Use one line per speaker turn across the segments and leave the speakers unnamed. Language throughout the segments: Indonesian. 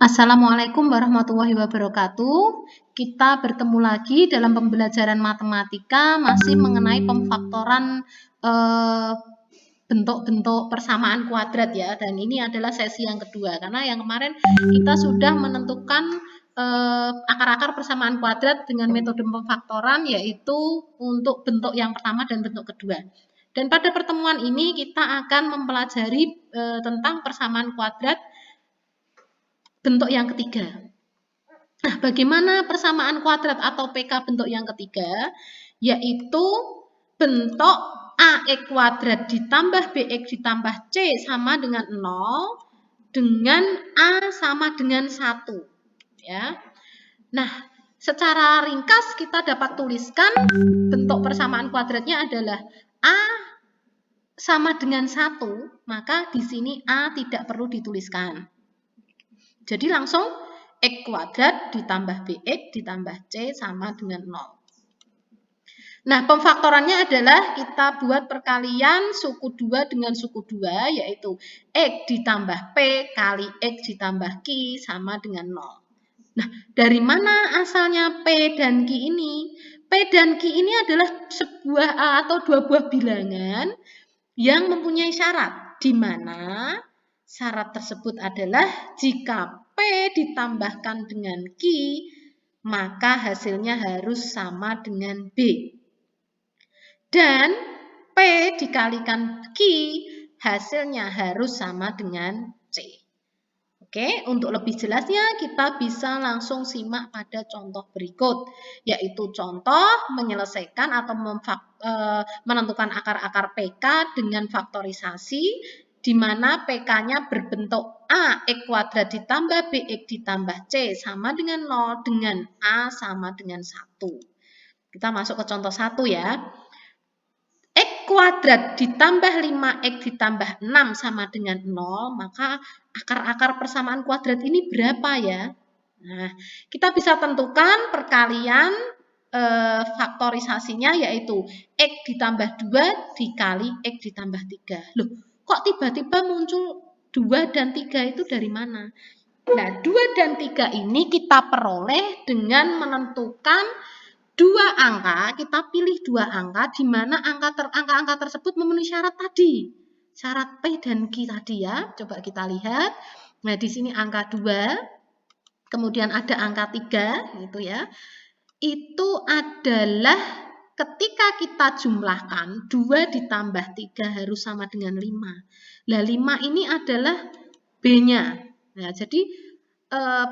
Assalamualaikum warahmatullahi wabarakatuh. Kita bertemu lagi dalam pembelajaran matematika masih mengenai pemfaktoran bentuk-bentuk persamaan kuadrat ya. Dan ini adalah sesi yang kedua karena yang kemarin kita sudah menentukan akar-akar persamaan kuadrat dengan metode pemfaktoran, yaitu untuk bentuk yang pertama dan bentuk kedua. Dan pada pertemuan ini kita akan mempelajari tentang persamaan kuadrat bentuk yang ketiga. Nah, bagaimana persamaan kuadrat atau PK bentuk yang ketiga? Yaitu bentuk AX kuadrat ditambah BX ditambah C sama dengan 0 dengan A sama dengan 1. Ya. Nah, secara ringkas kita dapat tuliskan bentuk persamaan kuadratnya adalah A sama dengan 1, maka di sini A tidak perlu dituliskan. Jadi langsung X kuadrat ditambah BX ditambah C sama dengan 0. Nah, pemfaktorannya adalah kita buat perkalian suku 2 dengan suku 2, yaitu X ditambah P kali X ditambah Q sama dengan 0. Nah, dari mana asalnya P dan Q ini? P dan Q ini adalah sebuah atau dua buah bilangan yang mempunyai syarat, di mana syarat tersebut adalah jika P ditambahkan dengan Q, maka hasilnya harus sama dengan B. Dan P dikalikan Q, hasilnya harus sama dengan C. Oke, untuk lebih jelasnya kita bisa langsung simak pada contoh berikut, yaitu contoh menyelesaikan atau menentukan akar-akar PK dengan faktorisasi, di mana PK-nya berbentuk A X kuadrat ditambah BX ditambah C sama dengan 0 dengan A sama dengan 1. Kita masuk ke contoh 1 ya. X kuadrat ditambah 5X ditambah 6 sama dengan 0, maka akar-akar persamaan kuadrat ini berapa ya? Nah, kita bisa tentukan perkalian faktorisasinya, yaitu X ditambah 2 dikali X ditambah 3. Loh, kok tiba-tiba muncul 2 dan 3 itu dari mana? Nah, 2 dan 3 ini kita peroleh dengan menentukan dua angka, kita pilih dua angka di mana angka-angka tersebut memenuhi syarat tadi. Syarat P dan Q tadi ya. Coba kita lihat. Nah, di sini angka 2, kemudian ada angka 3 gitu ya. Itu adalah ketika kita jumlahkan 2 ditambah 3 harus sama dengan 5. Nah, 5 ini adalah B-nya. Nah, jadi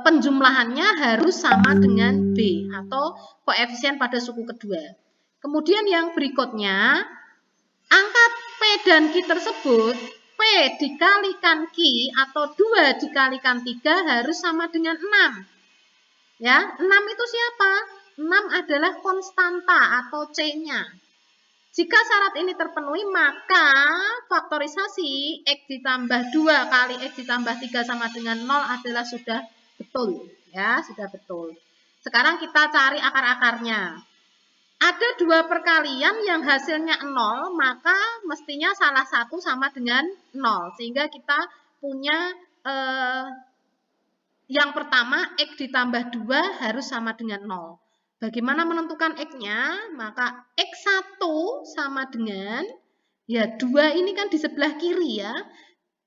penjumlahannya harus sama dengan B atau koefisien pada suku kedua. Kemudian yang berikutnya, angka P dan Q tersebut, P dikalikan Q atau 2 dikalikan 3 harus sama dengan 6. Ya, 6 itu siapa? 6 adalah konstanta atau C-nya. Jika syarat ini terpenuhi, maka faktorisasi X ditambah 2 kali X ditambah 3 sama dengan 0 adalah sudah betul. Ya, sudah betul. Sekarang kita cari akar-akarnya. Ada dua perkalian yang hasilnya 0, maka mestinya salah satu sama dengan 0. Sehingga kita punya yang pertama, X ditambah 2 harus sama dengan 0. Bagaimana menentukan X-nya? Maka X1 sama dengan, ya 2 ini kan di sebelah kiri ya,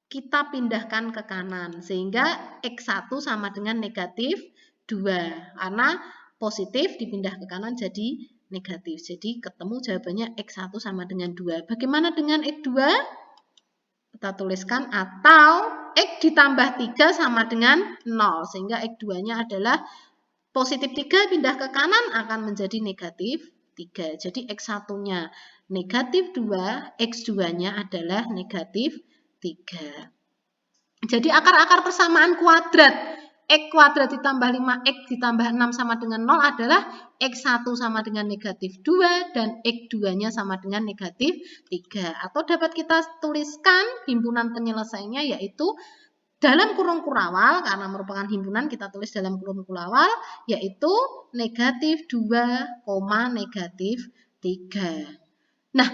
kita pindahkan ke kanan. Sehingga X1 sama dengan negatif 2. Karena positif dipindah ke kanan jadi negatif. Jadi ketemu jawabannya X1 sama dengan 2. Bagaimana dengan X2? Kita tuliskan atau X ditambah 3 sama dengan 0. Sehingga X2-nya adalah positif 3 pindah ke kanan akan menjadi negatif 3. Jadi X1-nya negatif 2, X2-nya adalah negatif 3. Jadi akar-akar persamaan kuadrat X kuadrat ditambah 5X ditambah 6 sama dengan 0 adalah X1 sama dengan negatif 2 dan X2-nya sama dengan negatif 3. Atau dapat kita tuliskan himpunan penyelesaiannya, yaitu dalam kurung kurawal, karena merupakan himpunan kita tulis dalam kurung kurawal, yaitu negatif 2, negatif 3. Nah,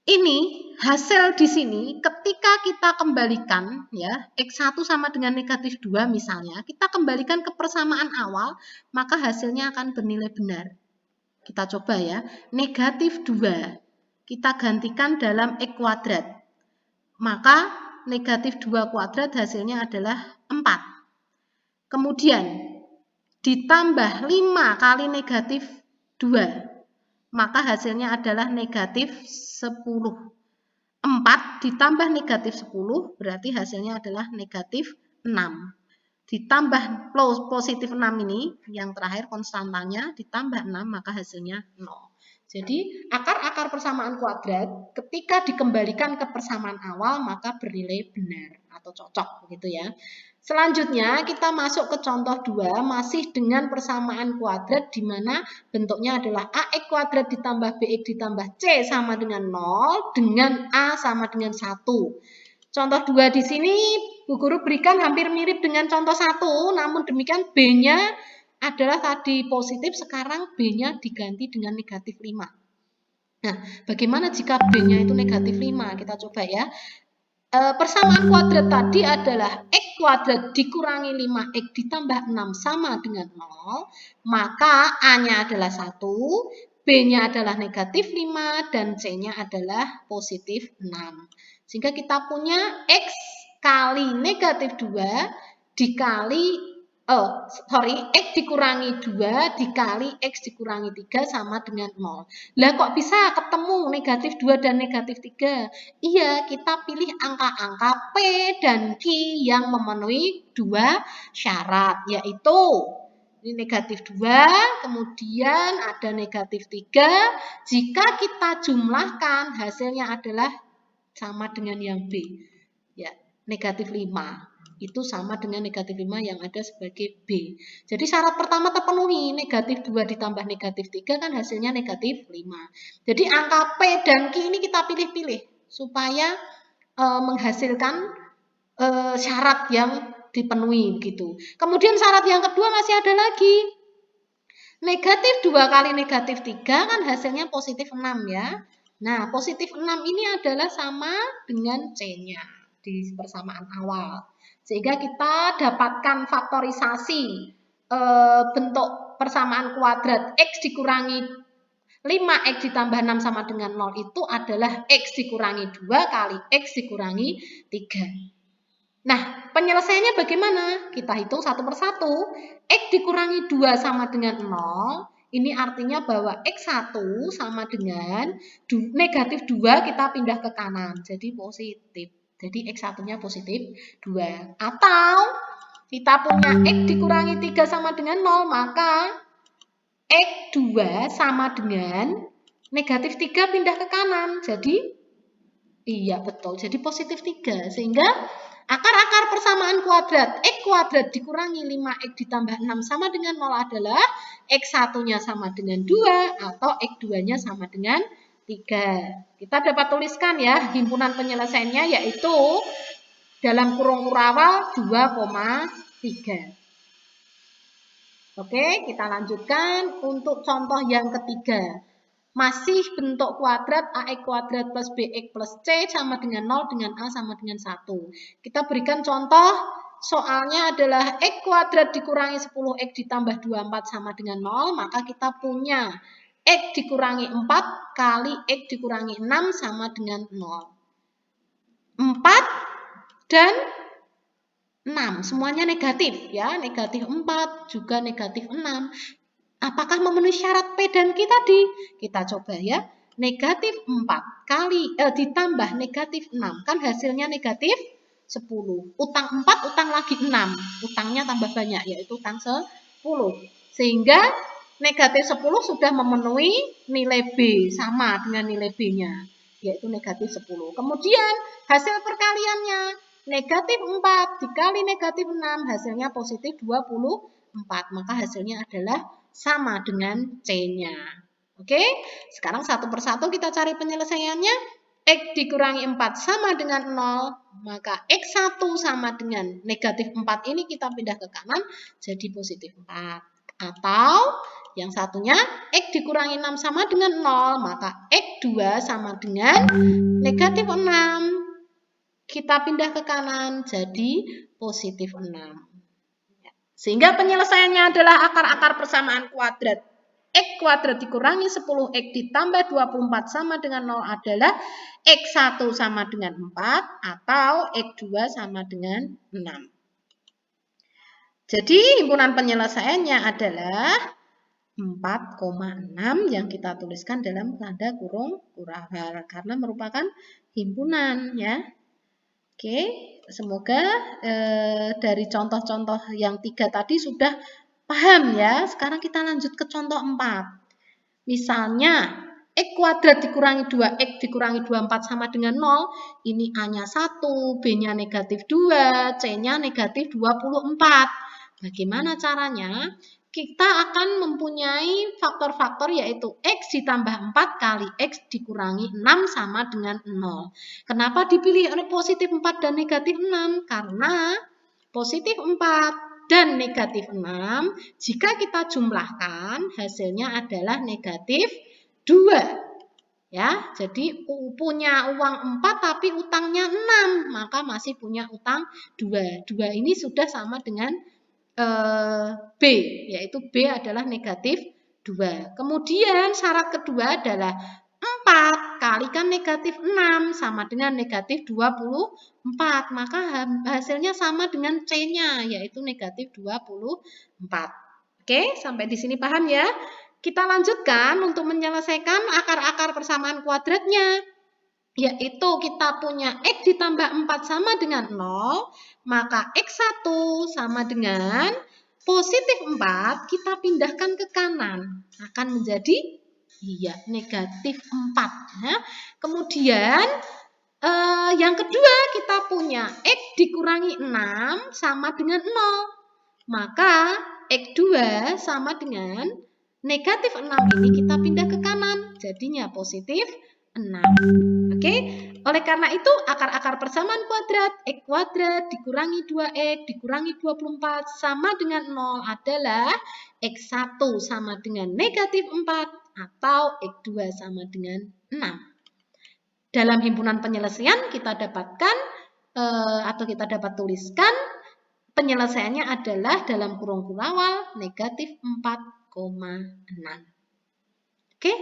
Ini hasil di sini ketika kita kembalikan ya, X1 sama dengan negatif 2 misalnya, kita kembalikan ke persamaan awal, maka hasilnya akan bernilai benar. Kita coba ya, negatif 2 kita gantikan dalam X kuadrat, maka negatif 2 kuadrat hasilnya adalah 4. Kemudian ditambah 5 kali negatif 2, maka hasilnya adalah negatif 10. 4 ditambah negatif 10 berarti hasilnya adalah negatif 6. Ditambah positif 6 ini, yang terakhir konstantanya, ditambah 6 maka hasilnya 0. Jadi akar-akar persamaan kuadrat ketika dikembalikan ke persamaan awal maka bernilai benar atau cocok begitu ya. Selanjutnya kita masuk ke contoh 2 masih dengan persamaan kuadrat di mana bentuknya adalah AX kuadrat ditambah BX ditambah C sama dengan 0 dengan A sama dengan 1. Contoh 2 di sini Bu Guru berikan hampir mirip dengan contoh 1, namun demikian B-nya adalah tadi positif, sekarang B-nya diganti dengan negatif 5. Nah, bagaimana jika B-nya itu negatif 5? Kita coba ya. Persamaan kuadrat tadi adalah X kuadrat dikurangi 5X ditambah 6 sama dengan 0, maka A-nya adalah 1, B-nya adalah negatif 5, dan C-nya adalah positif 6. Sehingga kita punya X kali negatif 2 dikali X dikurangi 2 dikali X dikurangi 3 sama dengan 0. Lah kok bisa ketemu negatif 2 dan negatif 3? Iya, kita pilih angka-angka P dan Q yang memenuhi dua syarat, yaitu ini negatif 2, kemudian ada negatif 3. Jika kita jumlahkan, hasilnya adalah sama dengan yang B. Ya, negatif 5. Itu sama dengan negatif 5 yang ada sebagai B. Jadi syarat pertama terpenuhi, negatif 2 ditambah negatif 3 kan hasilnya negatif 5. Jadi angka P dan Q ini kita pilih-pilih supaya menghasilkan syarat yang dipenuhi gitu. Kemudian syarat yang kedua masih ada lagi. Negatif 2 kali negatif 3 kan hasilnya positif 6 ya. Nah, positif 6 ini adalah sama dengan C-nya di persamaan awal. Sehingga kita dapatkan faktorisasi bentuk persamaan kuadrat X dikurangi 5X ditambah 6 sama dengan 0 itu adalah X dikurangi 2 kali X dikurangi 3. Nah, penyelesaiannya bagaimana? Kita hitung satu persatu. X dikurangi 2 sama dengan 0. Ini artinya bahwa X1 sama dengan negatif 2 kita pindah ke kanan. Jadi positif. Jadi X1-nya positif 2. Atau kita punya X dikurangi 3 sama dengan 0. Maka X2 sama dengan negatif 3 pindah ke kanan. Jadi, iya betul. Jadi positif 3. Sehingga akar-akar persamaan kuadrat X kuadrat dikurangi 5X ditambah 6 sama dengan 0 adalah X1-nya sama dengan 2 atau X2-nya sama dengan 3. Kita dapat tuliskan ya himpunan penyelesaiannya yaitu dalam kurung awal 2,3. Oke, kita lanjutkan untuk contoh yang ketiga. Masih bentuk kuadrat AX kuadrat plus BX plus C sama dengan 0 dengan A sama dengan 1. Kita berikan contoh, soalnya adalah X kuadrat dikurangi 10X ditambah 24 sama dengan 0, maka kita punya X dikurangi 4 kali X dikurangi 6 sama dengan 0. 4 dan 6, semuanya negatif ya, negatif 4 juga negatif 6. Apakah memenuhi syarat P dan Q tadi? Kita coba ya. Negatif 4 kali ditambah negatif 6. Kan hasilnya negatif 10. Utang 4, utang lagi 6. Utangnya tambah banyak, yaitu utang 10. Sehingga negatif 10 sudah memenuhi nilai B, sama dengan nilai B-nya, yaitu negatif 10. Kemudian hasil perkaliannya, negatif 4 dikali negatif 6, hasilnya positif 24. Maka hasilnya adalah sama dengan C-nya. Oke, sekarang satu persatu kita cari penyelesaiannya. X dikurangi 4 sama dengan 0, maka X1 sama dengan negatif 4 ini kita pindah ke kanan, jadi positif 4. Atau yang satunya X dikurangi 6 sama dengan 0, maka X2 sama dengan negatif 6. Kita pindah ke kanan jadi positif 6. Sehingga penyelesaiannya adalah akar-akar persamaan kuadrat. X kuadrat dikurangi 10X ditambah 24 sama dengan 0 adalah X1 sama dengan 4 atau X2 sama dengan 6. Jadi himpunan penyelesaiannya adalah 4,6 yang kita tuliskan dalam tanda kurung kurawal karena merupakan himpunan ya. Oke, semoga dari contoh-contoh yang 3 tadi sudah paham ya. Sekarang kita lanjut ke contoh 4. Misalnya X kuadrat dikurangi 2X dikurangi 24 sama dengan 0. Ini A-nya 1, B-nya negatif 2, C-nya negatif 24. Bagaimana caranya? Kita akan mempunyai faktor-faktor yaitu X ditambah 4 kali X dikurangi 6 sama dengan 0. Kenapa dipilih oleh positif 4 dan negatif 6? Karena positif 4 dan negatif 6 jika kita jumlahkan hasilnya adalah negatif 2. Ya, jadi punya uang 4 tapi utangnya 6, maka masih punya utang 2. 2 ini sudah sama dengan B, yaitu B adalah negatif 2. Kemudian syarat kedua adalah 4 kalikan negatif 6 sama dengan negatif 24. Maka hasilnya sama dengan C-nya, yaitu negatif 24. Oke, sampai di sini paham ya? Kita lanjutkan untuk menyelesaikan akar-akar persamaan kuadratnya. Yaitu kita punya X ditambah 4 sama dengan 0, maka X1 sama dengan positif 4, kita pindahkan ke kanan. Akan menjadi negatif 4. Ya. Kemudian yang kedua kita punya X dikurangi 6 sama dengan 0. Maka X2 sama dengan negatif 6 ini kita pindah ke kanan. Jadinya positif 6. Oke, oleh karena itu akar-akar persamaan kuadrat X kuadrat dikurangi 2X dikurangi 24 sama dengan 0 adalah X1 sama dengan negatif 4 atau X2 sama dengan 6. Dalam himpunan penyelesaian kita dapatkan atau kita dapat tuliskan penyelesaiannya adalah dalam kurung kurawal negatif 4,6. Oke,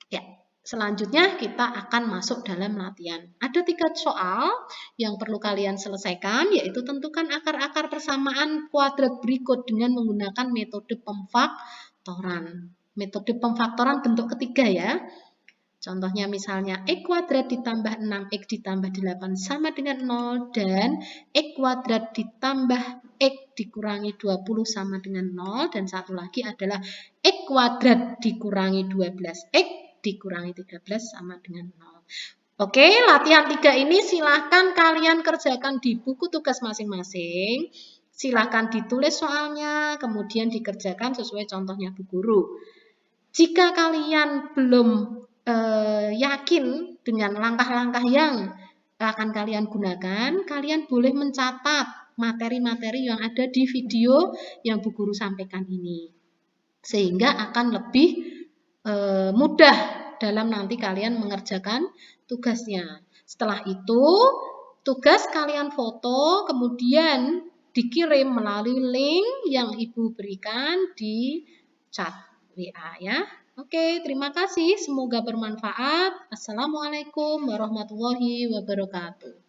ya. Selanjutnya kita akan masuk dalam latihan. Ada 3 soal yang perlu kalian selesaikan, yaitu tentukan akar-akar persamaan kuadrat berikut dengan menggunakan metode pemfaktoran. Metode pemfaktoran bentuk ketiga ya. Contohnya misalnya X kuadrat ditambah 6X ditambah 8 sama dengan 0 dan X kuadrat ditambah X dikurangi 20 sama dengan 0 dan satu lagi adalah X kuadrat dikurangi 12X dikurangi 13 sama dengan 0. Oke, latihan 3 ini silahkan kalian kerjakan di buku tugas masing-masing. Silahkan ditulis soalnya, kemudian dikerjakan sesuai contohnya Bu Guru. Jika kalian belum yakin dengan langkah-langkah yang akan kalian gunakan, kalian boleh mencatat materi-materi yang ada di video yang Bu Guru sampaikan ini. Sehingga akan lebih mudah dalam nanti kalian mengerjakan tugasnya. Setelah itu, tugas kalian foto, kemudian dikirim melalui link yang Ibu berikan di chat WA ya. Oke, terima kasih. Semoga bermanfaat. Assalamualaikum warahmatullahi wabarakatuh.